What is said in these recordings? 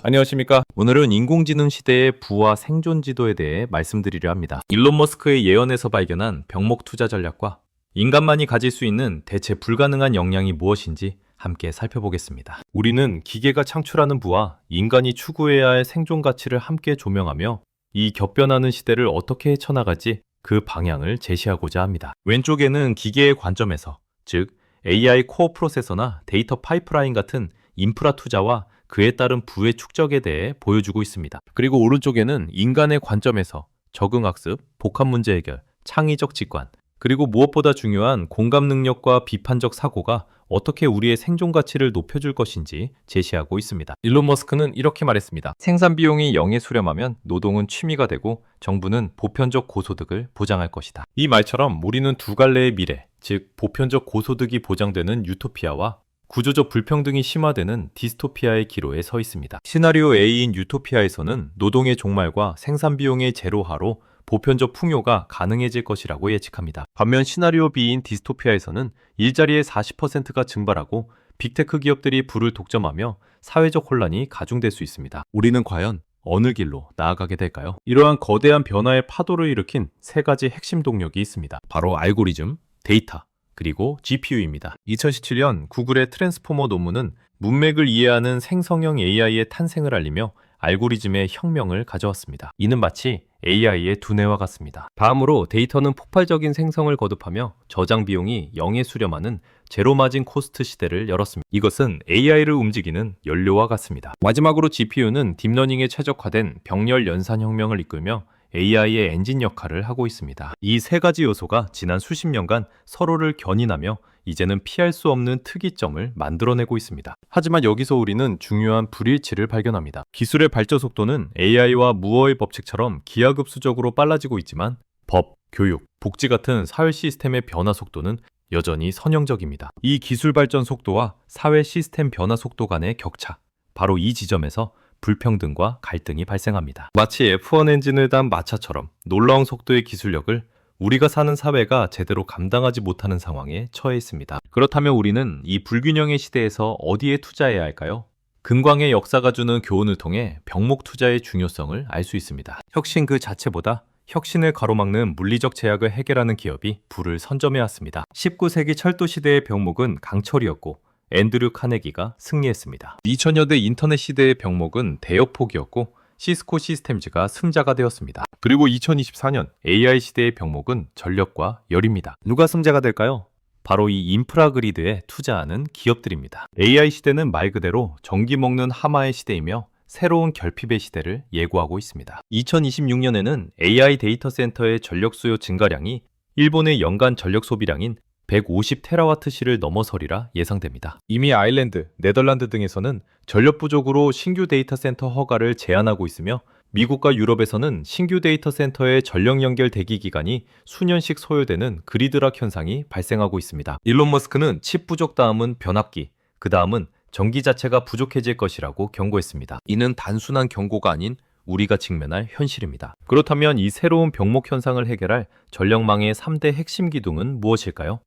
안녕하십니까. 오늘은 인공지능 시대의 부와 생존 지도에 대해 말씀드리려 합니다. 일론 머스크의 예언에서 발견한 병목 투자 전략과 인간만이 가질 수 있는 대체 불가능한 역량이 무엇인지 함께 살펴보겠습니다. 우리는 기계가 창출하는 부와 인간이 추구해야 할 생존 가치를 함께 조명하며 이 격변하는 시대를 어떻게 헤쳐나갈지 그 방향을 제시하고자 합니다. 왼쪽에는 기계의 관점에서, 즉 AI 코어 프로세서나 데이터 파이프라인 같은 인프라 투자와 그에 따른 부의 축적에 대해 보여주고 있습니다. 그리고 오른쪽에는 인간의 관점에서 적응학습, 복합 문제 해결, 창의적 직관, 그리고 무엇보다 중요한 공감 능력과 비판적 사고가 어떻게 우리의 생존 가치를 높여줄 것인지 제시하고 있습니다. 일론 머스크는 이렇게 말했습니다. 생산 비용이 0에 수렴하면 노동은 취미가 되고 정부는 보편적 고소득을 보장할 것이다. 이 말처럼 우리는 두 갈래의 미래, 즉 보편적 고소득이 보장되는 유토피아와 구조적 불평등이 심화되는 디스토피아의 기로에 서 있습니다. 시나리오 A인 유토피아에서는 노동의 종말과 생산 비용의 제로화로 보편적 풍요가 가능해질 것이라고 예측합니다. 반면 시나리오 B인 디스토피아에서는 일자리의 40%가 증발하고 빅테크 기업들이 부를 독점하며 사회적 혼란이 가중될 수 있습니다. 우리는 과연 어느 길로 나아가게 될까요? 이러한 거대한 변화의 파도를 일으킨 세 가지 핵심 동력이 있습니다. 바로 알고리즘, 데이터, 그리고 GPU입니다. 2017년 구글의 트랜스포머 논문은 문맥을 이해하는 생성형 AI의 탄생을 알리며 알고리즘의 혁명을 가져왔습니다. 이는 마치 AI의 두뇌와 같습니다. 다음으로 데이터는 폭발적인 생성을 거듭하며 저장 비용이 0에 수렴하는 제로 마진 코스트 시대를 열었습니다. 이것은 AI를 움직이는 연료와 같습니다. 마지막으로 GPU는 딥러닝에 최적화된 병렬 연산 혁명을 이끌며 AI의 엔진 역할을 하고 있습니다. 이 세 가지 요소가 지난 수십 년간 서로를 견인하며 이제는 피할 수 없는 특이점을 만들어내고 있습니다. 하지만 여기서 우리는 중요한 불일치를 발견합니다. 기술의 발전 속도는 AI와 무어의 법칙처럼 기하급수적으로 빨라지고 있지만 법, 교육, 복지 같은 사회 시스템의 변화 속도는 여전히 선형적입니다. 이 기술 발전 속도와 사회 시스템 변화 속도 간의 격차, 바로 이 지점에서 불평등과 갈등이 발생합니다. 마치 F1 엔진을 단 마차처럼 놀라운 속도의 기술력을 우리가 사는 사회가 제대로 감당하지 못하는 상황에 처해 있습니다. 그렇다면 우리는 이 불균형의 시대에서 어디에 투자해야 할까요? 근광의 역사가 주는 교훈을 통해 병목 투자의 중요성을 알 수 있습니다. 혁신 그 자체보다 혁신을 가로막는 물리적 제약을 해결하는 기업이 부를 선점해왔습니다. 19세기 철도 시대의 병목은 강철이었고 앤드류 카네기가 승리했습니다. 2000년대 인터넷 시대의 병목은 대역폭이었고 시스코 시스템즈가 승자가 되었습니다. 그리고 2024년 AI 시대의 병목은 전력과 열입니다. 누가 승자가 될까요? 바로 이 인프라 그리드에 투자하는 기업들입니다. AI 시대는 말 그대로 전기 먹는 하마의 시대이며 새로운 결핍의 시대를 예고하고 있습니다. 2026년에는 AI 데이터 센터의 전력 수요 증가량이 일본의 연간 전력 소비량인 150테라와트시를 넘어서리라 예상됩니다. 이미 아일랜드, 네덜란드 등에서는 전력 부족으로 신규 데이터 센터 허가를 제한하고 있으며 미국과 유럽에서는 신규 데이터 센터의 전력 연결 대기 기간이 수년씩 소요되는 그리드락 현상이 발생하고 있습니다. 일론 머스크는 칩 부족 다음은 변압기, 그 다음은 전기 자체가 부족해질 것이라고 경고했습니다. 이는 단순한 경고가 아닌 우리가 직면할 현실입니다. 그렇다면 이 새로운 병목 현상을 해결할 전력망의 3대 핵심 기둥은 무엇일까요?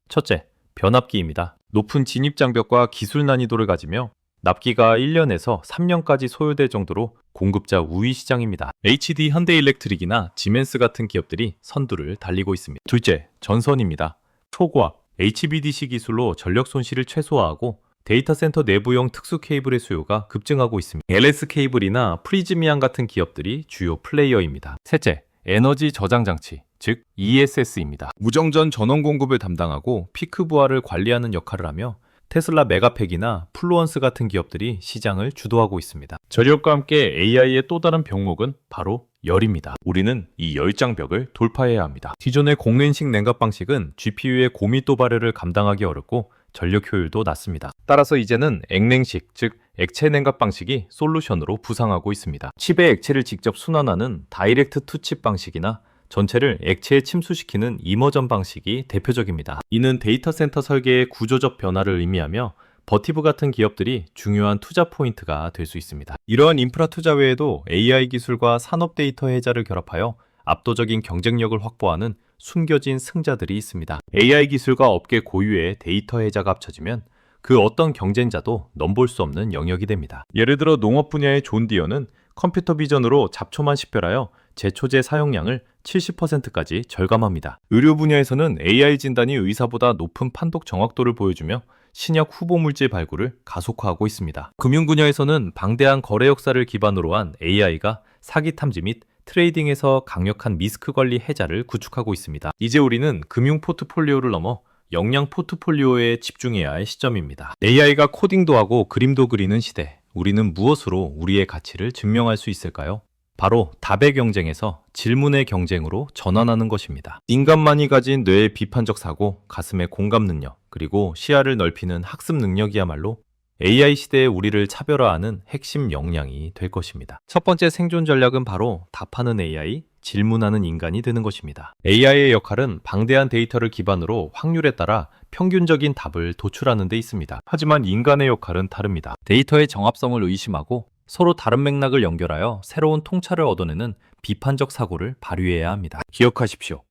첫째, 변압기입니다. 높은 진입 장벽과 기술 난이도를 가지며 납기가 1년에서 3년까지 소요될 정도로 공급자 우위 시장입니다. HD 현대일렉트릭이나 지멘스 같은 기업들이 선두를 달리고 있습니다. 둘째, 전선입니다. 초고압, HVDC 기술로 전력 손실을 최소화하고 데이터 센터 내부용 특수 케이블의 수요가 급증하고 있습니다. LS 케이블이나 프리즈미안 같은 기업들이 주요 플레이어입니다. 셋째, 에너지 저장 장치, 즉 ESS입니다. 무정전 전원 공급을 담당하고 피크 부하를 관리하는 역할을 하며 테슬라 메가팩이나 플루언스 같은 기업들이 시장을 주도하고 있습니다. 전력과 함께 AI의 또 다른 병목은 바로 열입니다. 우리는 이 열장벽을 돌파해야 합니다. 기존의 공랜식 냉각 방식은 GPU의 고밀도 발열을 감당하기 어렵고 전력 효율도 낮습니다. 따라서 이제는 액냉식, 즉 액체 냉각 방식이 솔루션으로 부상하고 있습니다. 칩의 액체를 직접 순환하는 다이렉트 투 칩 방식이나 전체를 액체에 침수시키는 이머전 방식이 대표적입니다. 이는 데이터 센터 설계의 구조적 변화를 의미하며 버티브 같은 기업들이 중요한 투자 포인트가 될 수 있습니다. 이러한 인프라 투자 외에도 AI 기술과 산업 데이터 해자를 결합하여 압도적인 경쟁력을 확보하는 숨겨진 승자들이 있습니다. AI 기술과 업계 고유의 데이터 해자가 합쳐지면 그 어떤 경쟁자도 넘볼 수 없는 영역이 됩니다. 예를 들어 농업 분야의 존 디어는 컴퓨터 비전으로 잡초만 식별하여 제초제 사용량을 70%까지 절감합니다. 의료 분야에서는 AI 진단이 의사보다 높은 판독 정확도를 보여주며 신약 후보 물질 발굴을 가속화하고 있습니다. 금융 분야에서는 방대한 거래 역사를 기반으로 한 AI가 사기 탐지 및 트레이딩에서 강력한 리스크 관리 해자를 구축하고 있습니다. 이제 우리는 금융 포트폴리오를 넘어 역량 포트폴리오에 집중해야 할 시점입니다. AI가 코딩도 하고 그림도 그리는 시대, 우리는 무엇으로 우리의 가치를 증명할 수 있을까요? 바로 답의 경쟁에서 질문의 경쟁으로 전환하는 것입니다. 인간만이 가진 뇌의 비판적 사고, 가슴의 공감 능력, 그리고 시야를 넓히는 학습 능력이야말로 AI 시대에 우리를 차별화하는 핵심 역량이 될 것입니다. 첫 번째 생존 전략은 바로 답하는 AI, 질문하는 인간이 되는 것입니다. AI의 역할은 방대한 데이터를 기반으로 확률에 따라 평균적인 답을 도출하는 데 있습니다. 하지만 인간의 역할은 다릅니다. 데이터의 정합성을 의심하고 서로 다른 맥락을 연결하여 새로운 통찰을 얻어내는 비판적 사고를 발휘해야 합니다. 기억하십시오.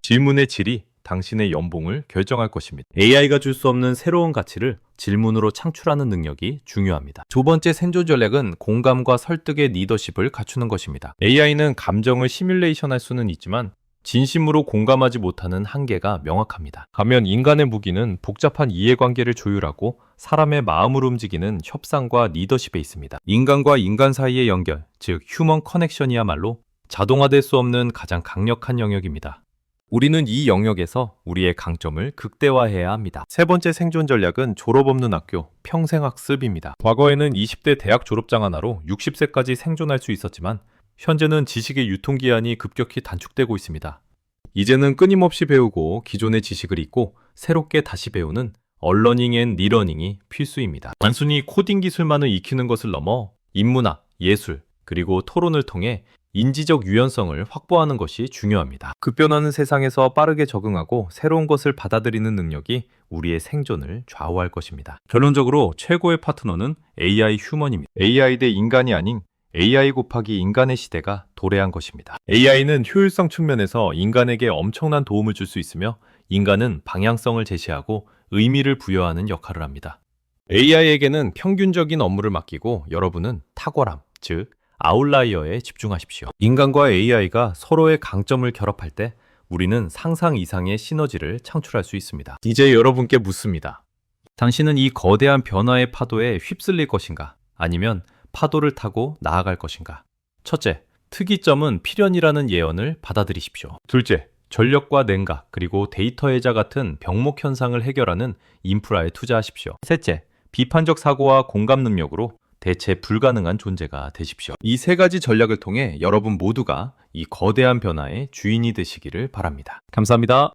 질문의 질이 당신의 연봉을 결정할 것입니다. AI가 줄 수 없는 새로운 가치를 질문으로 창출하는 능력이 중요합니다. 두 번째 생존 전략은 공감과 설득의 리더십을 갖추는 것입니다. AI는 감정을 시뮬레이션할 수는 있지만 진심으로 공감하지 못하는 한계가 명확합니다. 반면 인간의 무기는 복잡한 이해관계를 조율하고 사람의 마음을 움직이는 협상과 리더십에 있습니다. 인간과 인간 사이의 연결, 즉 휴먼 커넥션이야말로 자동화될 수 없는 가장 강력한 영역입니다. 우리는 이 영역에서 우리의 강점을 극대화해야 합니다. 세 번째 생존 전략은 졸업 없는 학교, 평생학습입니다. 과거에는 20대 대학 졸업장 하나로 60세까지 생존할 수 있었지만 현재는 지식의 유통기한이 급격히 단축되고 있습니다. 이제는 끊임없이 배우고 기존의 지식을 잊고 새롭게 다시 배우는 언러닝 앤 리러닝이 필수입니다. 단순히 코딩 기술만을 익히는 것을 넘어 인문학, 예술, 그리고 토론을 통해 인지적 유연성을 확보하는 것이 중요합니다. 급변하는 세상에서 빠르게 적응하고 새로운 것을 받아들이는 능력이 우리의 생존을 좌우할 것입니다. 결론적으로 최고의 파트너는 AI 휴먼입니다. AI 대 인간이 아닌 AI 곱하기 인간의 시대가 도래한 것입니다. AI는 효율성 측면에서 인간에게 엄청난 도움을 줄 수 있으며 인간은 방향성을 제시하고 의미를 부여하는 역할을 합니다. AI에게는 평균적인 업무를 맡기고 여러분은 탁월함, 즉 아웃라이어에 집중하십시오. 인간과 AI가 서로의 강점을 결합할 때 우리는 상상 이상의 시너지를 창출할 수 있습니다. 이제 여러분께 묻습니다. 당신은 이 거대한 변화의 파도에 휩쓸릴 것인가? 아니면 파도를 타고 나아갈 것인가? 첫째, 특이점은 필연이라는 예언을 받아들이십시오. 둘째, 전력과 냉각, 그리고 데이터 해자 같은 병목 현상을 해결하는 인프라에 투자하십시오. 셋째, 비판적 사고와 공감 능력으로 대체 불가능한 존재가 되십시오. 이 세 가지 전략을 통해 여러분 모두가 이 거대한 변화의 주인이 되시기를 바랍니다. 감사합니다.